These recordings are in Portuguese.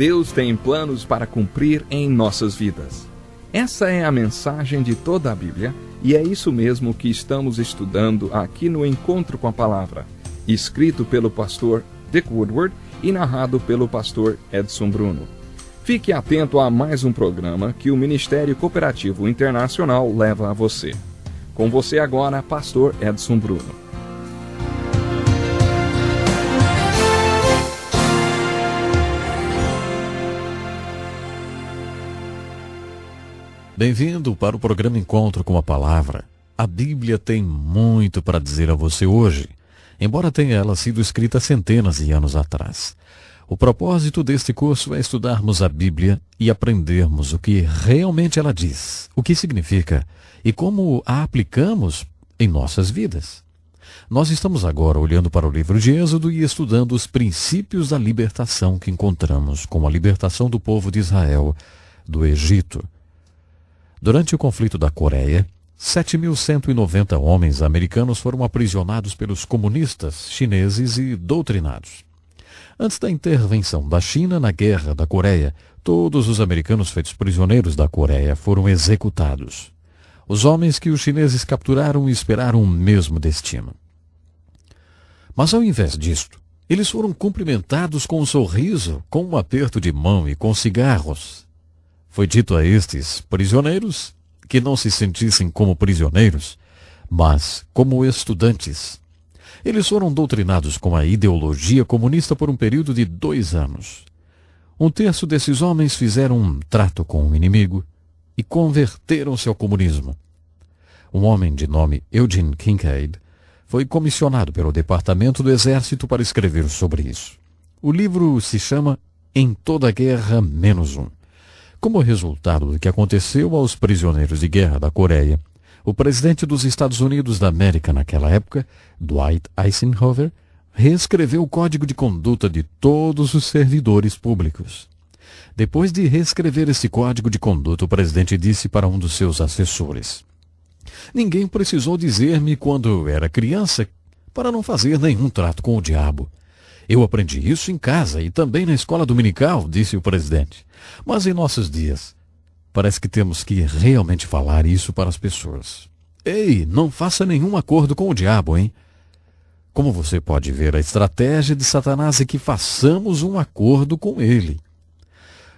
Deus tem planos para cumprir em nossas vidas. Essa é a mensagem de toda a Bíblia e é isso mesmo que estamos estudando aqui no Encontro com a Palavra, escrito pelo pastor Dick Woodward e narrado pelo pastor Edson Bruno. Fique atento a mais um programa que o Ministério Cooperativo Internacional leva a você. Com você agora, pastor Edson Bruno. Bem-vindo para o programa Encontro com a Palavra. A Bíblia tem muito para dizer a você hoje, embora tenha ela sido escrita centenas de anos atrás. O propósito deste curso é estudarmos a Bíblia e aprendermos o que realmente ela diz, o que significa e como a aplicamos em nossas vidas. Nós estamos agora olhando para o livro de Êxodo e estudando os princípios da libertação que encontramos com a libertação do povo de Israel do Egito. Durante o conflito da Coreia, 7.190 homens americanos foram aprisionados pelos comunistas chineses e doutrinados. Antes da intervenção da China na Guerra da Coreia, todos os americanos feitos prisioneiros da Coreia foram executados. Os homens que os chineses capturaram esperaram o mesmo destino. Mas ao invés disto, eles foram cumprimentados com um sorriso, com um aperto de mão e com cigarros. Foi dito a estes prisioneiros que não se sentissem como prisioneiros, mas como estudantes. Eles foram doutrinados com a ideologia comunista por um período de 2 anos. Um terço desses homens fizeram um trato com o inimigo e converteram-se ao comunismo. Um homem de nome Eugene Kincaid foi comissionado pelo Departamento do Exército para escrever sobre isso. O livro se chama Em Toda Guerra Menos Um. Como resultado do que aconteceu aos prisioneiros de guerra da Coreia, o presidente dos Estados Unidos da América naquela época, Dwight Eisenhower, reescreveu o Código de Conduta de todos os servidores públicos. Depois de reescrever esse Código de Conduta, o presidente disse para um dos seus assessores: "Ninguém precisou dizer-me quando era criança para não fazer nenhum trato com o diabo. Eu aprendi isso em casa e também na escola dominical", disse o presidente. Mas em nossos dias, parece que temos que realmente falar isso para as pessoas. Ei, não faça nenhum acordo com o diabo, hein? Como você pode ver, a estratégia de Satanás é que façamos um acordo com ele.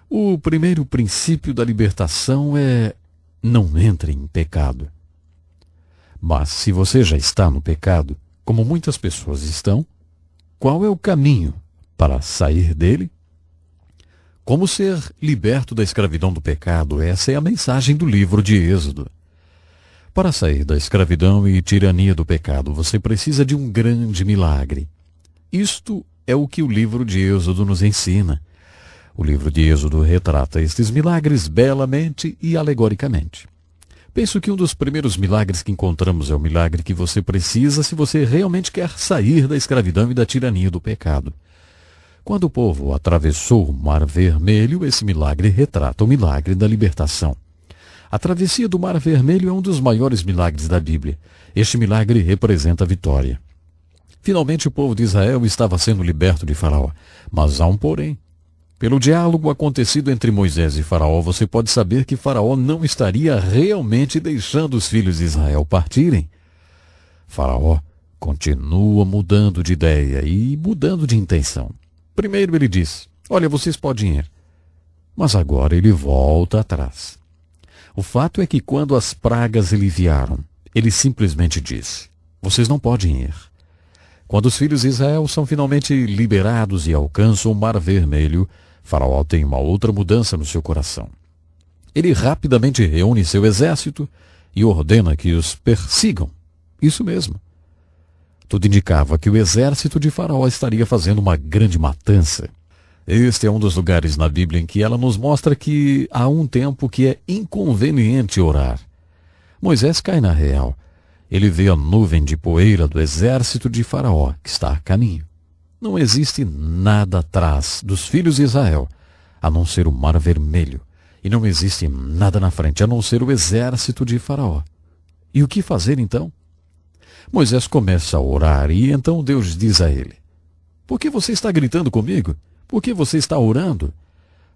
O primeiro princípio da libertação é: não entre em pecado. Mas se você já está no pecado, como muitas pessoas estão, qual é o caminho para sair dele? Como ser liberto da escravidão do pecado? Essa é a mensagem do livro de Êxodo. Para sair da escravidão e tirania do pecado, você precisa de um grande milagre. Isto é o que o livro de Êxodo nos ensina. O livro de Êxodo retrata estes milagres belamente e alegoricamente. Penso que um dos primeiros milagres que encontramos é o milagre que você precisa se você realmente quer sair da escravidão e da tirania do pecado. Quando o povo atravessou o Mar Vermelho, esse milagre retrata o milagre da libertação. A travessia do Mar Vermelho é um dos maiores milagres da Bíblia. Este milagre representa a vitória. Finalmente o povo de Israel estava sendo liberto de Faraó. Mas há um porém. Pelo diálogo acontecido entre Moisés e Faraó, você pode saber que Faraó não estaria realmente deixando os filhos de Israel partirem. Faraó continua mudando de ideia e mudando de intenção. Primeiro ele diz: "Olha, vocês podem ir." Mas agora ele volta atrás. O fato é que quando as pragas lhe vieram, ele simplesmente disse: "Vocês não podem ir." Quando os filhos de Israel são finalmente liberados e alcançam o Mar Vermelho, Faraó tem uma outra mudança no seu coração. Ele rapidamente reúne seu exército e ordena que os persigam. Isso mesmo. Tudo indicava que o exército de Faraó estaria fazendo uma grande matança. Este é um dos lugares na Bíblia em que ela nos mostra que há um tempo que é inconveniente orar. Moisés cai na real. Ele vê a nuvem de poeira do exército de Faraó que está a caminho. Não existe nada atrás dos filhos de Israel, a não ser o Mar Vermelho. E não existe nada na frente, a não ser o exército de Faraó. E o que fazer então? Moisés começa a orar e então Deus diz a ele: "Por que você está gritando comigo? Por que você está orando?"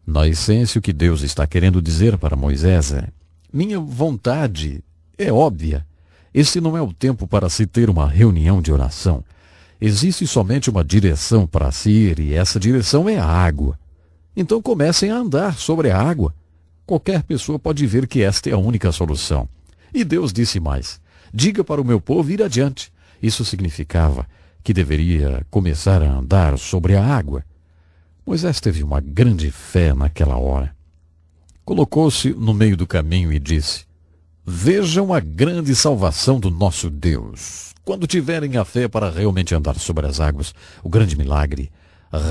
Na essência, o que Deus está querendo dizer para Moisés é: minha vontade é óbvia. Este não é o tempo para se ter uma reunião de oração. Existe somente uma direção para se ir, e essa direção é a água. Então comecem a andar sobre a água. Qualquer pessoa pode ver que esta é a única solução. E Deus disse mais: diga para o meu povo ir adiante. Isso significava que deveria começar a andar sobre a água. Moisés teve uma grande fé naquela hora. Colocou-se no meio do caminho e disse: vejam a grande salvação do nosso Deus. Quando tiverem a fé para realmente andar sobre as águas, o grande milagre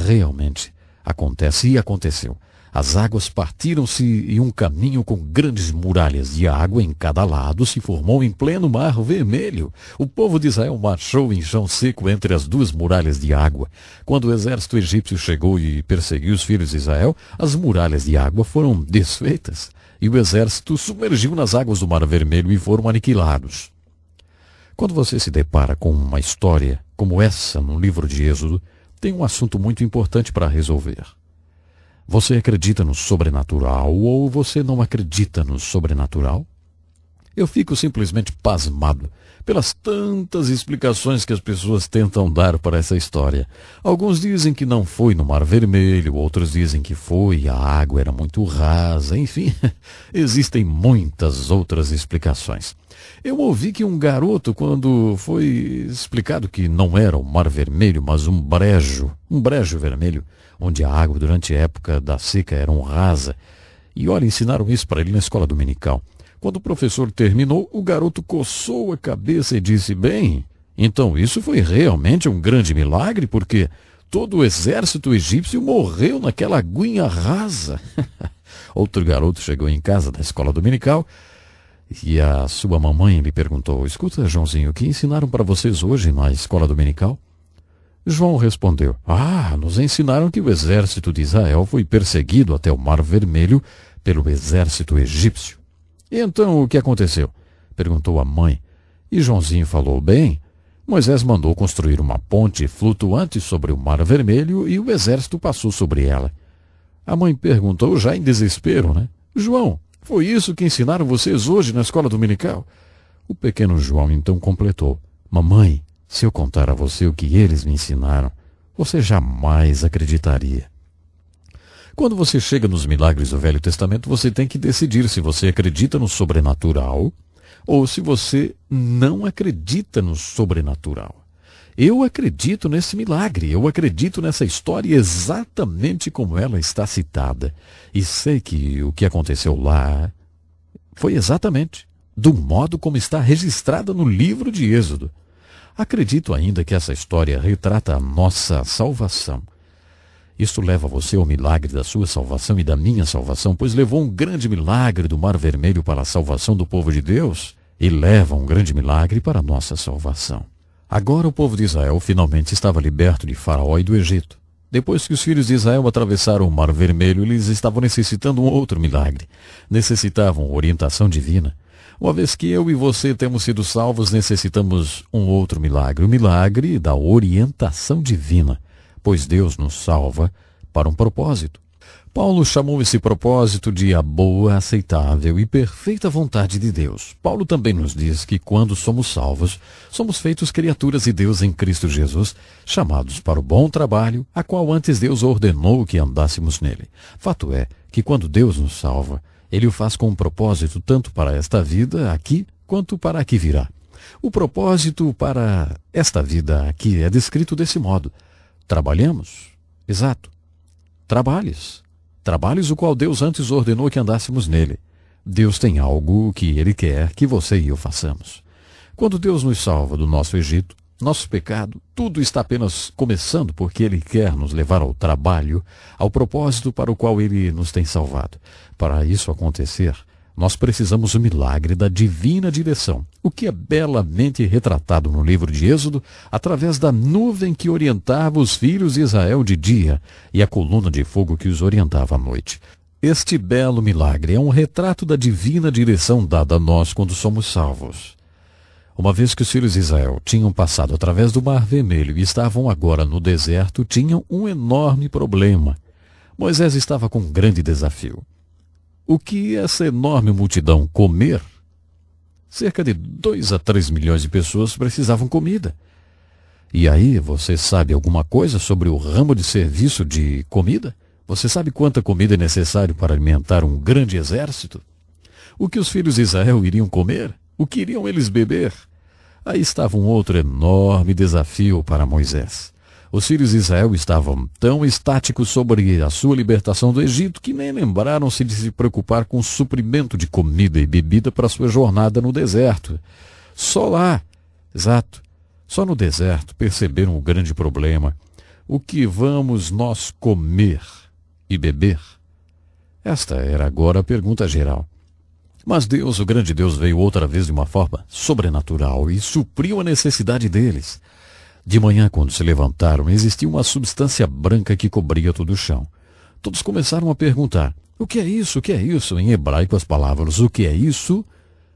realmente acontece. E aconteceu. As águas partiram-se e um caminho com grandes muralhas de água em cada lado se formou em pleno mar vermelho. O povo de Israel marchou em chão seco entre as duas muralhas de água. Quando o exército egípcio chegou e perseguiu os filhos de Israel, as muralhas de água foram desfeitas e o exército submergiu nas águas do mar vermelho e foram aniquilados. Quando você se depara com uma história como essa no livro de Êxodo, tem um assunto muito importante para resolver. Você acredita no sobrenatural ou você não acredita no sobrenatural? Eu fico simplesmente pasmado pelas tantas explicações que as pessoas tentam dar para essa história. Alguns dizem que não foi no Mar Vermelho, outros dizem que foi, a água era muito rasa, enfim, existem muitas outras explicações. Eu ouvi que um garoto, quando foi explicado que não era o Mar Vermelho, mas um brejo vermelho, onde a água durante a época da seca era rasa. E olha, ensinaram isso para ele na escola dominical. Quando o professor terminou, o garoto coçou a cabeça e disse: bem, então isso foi realmente um grande milagre, porque todo o exército egípcio morreu naquela aguinha rasa. Outro garoto chegou em casa da escola dominical e a sua mamãe lhe perguntou: escuta, Joãozinho, o que ensinaram para vocês hoje na escola dominical? João respondeu: nos ensinaram que o exército de Israel foi perseguido até o Mar Vermelho pelo exército egípcio. E então o que aconteceu? Perguntou a mãe. E Joãozinho falou: bem, Moisés mandou construir uma ponte flutuante sobre o Mar Vermelho e o exército passou sobre ela. A mãe perguntou, já em desespero, né? João, foi isso que ensinaram vocês hoje na escola dominical? O pequeno João então completou: mamãe, se eu contar a você o que eles me ensinaram, você jamais acreditaria. Quando você chega nos milagres do Velho Testamento, você tem que decidir se você acredita no sobrenatural ou se você não acredita no sobrenatural. Eu acredito nesse milagre, eu acredito nessa história exatamente como ela está citada. E sei que o que aconteceu lá foi exatamente do modo como está registrada no livro de Êxodo. Acredito ainda que essa história retrata a nossa salvação. Isto leva você ao milagre da sua salvação e da minha salvação, pois levou um grande milagre do Mar Vermelho para a salvação do povo de Deus e leva um grande milagre para a nossa salvação. Agora o povo de Israel finalmente estava liberto de Faraó e do Egito. Depois que os filhos de Israel atravessaram o Mar Vermelho, eles estavam necessitando um outro milagre. Necessitavam orientação divina. Uma vez que eu e você temos sido salvos, necessitamos um outro milagre, o milagre da orientação divina, pois Deus nos salva para um propósito. Paulo chamou esse propósito de a boa, aceitável e perfeita vontade de Deus. Paulo também nos diz que quando somos salvos, somos feitos criaturas de Deus em Cristo Jesus, chamados para o bom trabalho, a qual antes Deus ordenou que andássemos nele. Fato é que quando Deus nos salva, Ele o faz com um propósito tanto para esta vida aqui, quanto para a que virá. O propósito para esta vida aqui é descrito desse modo: trabalhamos? Exato. Trabalhes o qual Deus antes ordenou que andássemos nele. Deus tem algo que Ele quer que você e eu façamos. Quando Deus nos salva do nosso Egito, nosso pecado, tudo está apenas começando porque Ele quer nos levar ao trabalho, ao propósito para o qual Ele nos tem salvado. Para isso acontecer, nós precisamos do milagre da divina direção, o que é belamente retratado no livro de Êxodo, através da nuvem que orientava os filhos de Israel de dia e a coluna de fogo que os orientava à noite. Este belo milagre é um retrato da divina direção dada a nós quando somos salvos. Uma vez que os filhos de Israel tinham passado através do Mar Vermelho e estavam agora no deserto, tinham um enorme problema. Moisés estava com um grande desafio. O que essa enorme multidão comer? Cerca de 2 a 3 milhões de pessoas precisavam comida. E aí, você sabe alguma coisa sobre o ramo de serviço de comida? Você sabe quanta comida é necessário para alimentar um grande exército? O que os filhos de Israel iriam comer? O que iriam eles beber? Aí estava um outro enorme desafio para Moisés. Os filhos de Israel estavam tão estáticos sobre a sua libertação do Egito que nem lembraram-se de se preocupar com o suprimento de comida e bebida para sua jornada no deserto. Só lá, exato, só no deserto perceberam o grande problema. O que vamos nós comer e beber? Esta era agora a pergunta geral. Mas Deus, o grande Deus, veio outra vez de uma forma sobrenatural e supriu a necessidade deles. De manhã, quando se levantaram, existia uma substância branca que cobria todo o chão. Todos começaram a perguntar, o que é isso? O que é isso? Em hebraico, as palavras o que é isso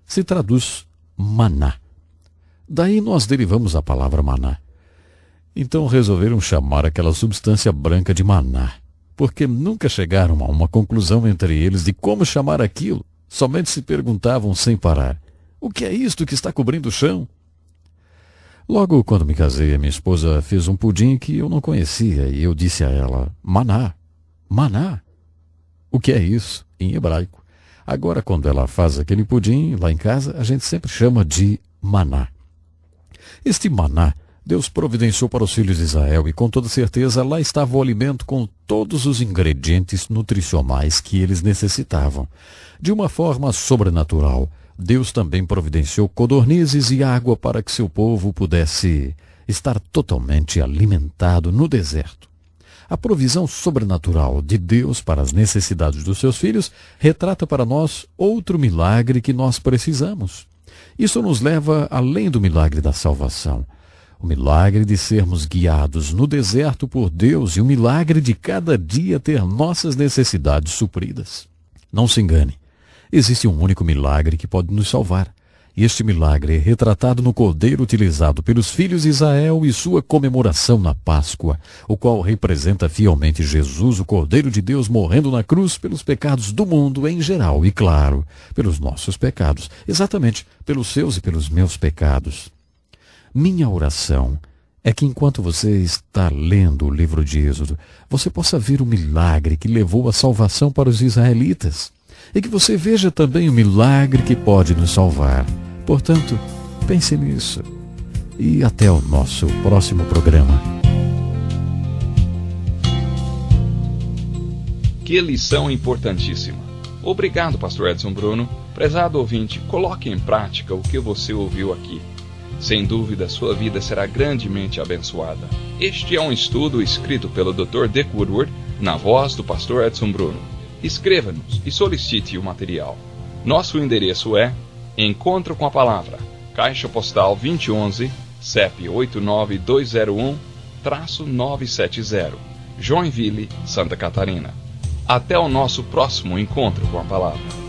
se traduz maná. Daí nós derivamos a palavra maná. Então resolveram chamar aquela substância branca de maná, porque nunca chegaram a uma conclusão entre eles de como chamar aquilo. Somente se perguntavam sem parar, o que é isto que está cobrindo o chão? Logo, quando me casei, a minha esposa fez um pudim que eu não conhecia e eu disse a ela, maná, maná. O que é isso? Em hebraico. Agora, quando ela faz aquele pudim lá em casa, a gente sempre chama de maná. Este maná, Deus providenciou para os filhos de Israel e com toda certeza lá estava o alimento com todos os ingredientes nutricionais que eles necessitavam. De uma forma sobrenatural, Deus também providenciou codornizes e água para que seu povo pudesse estar totalmente alimentado no deserto. A provisão sobrenatural de Deus para as necessidades dos seus filhos retrata para nós outro milagre que nós precisamos. Isso nos leva além do milagre da salvação. O milagre de sermos guiados no deserto por Deus e o milagre de cada dia ter nossas necessidades supridas. Não se engane. Existe um único milagre que pode nos salvar. E este milagre é retratado no cordeiro utilizado pelos filhos de Israel e sua comemoração na Páscoa, o qual representa fielmente Jesus, o Cordeiro de Deus, morrendo na cruz pelos pecados do mundo em geral e, claro, pelos nossos pecados, exatamente pelos seus e pelos meus pecados. Minha oração é que enquanto você está lendo o livro de Êxodo, você possa ver o milagre que levou a salvação para os israelitas. E que você veja também o milagre que pode nos salvar. Portanto, pense nisso. E até o nosso próximo programa. Que lição importantíssima. Obrigado, Pastor Edson Bruno. Prezado ouvinte, coloque em prática o que você ouviu aqui. Sem dúvida, sua vida será grandemente abençoada. Este é um estudo escrito pelo Dr. Dick Woodward, na voz do Pastor Edson Bruno. Escreva-nos e solicite o material. Nosso endereço é Encontro com a Palavra, Caixa Postal 2011, CEP 89201-970, Joinville, Santa Catarina. Até o nosso próximo Encontro com a Palavra.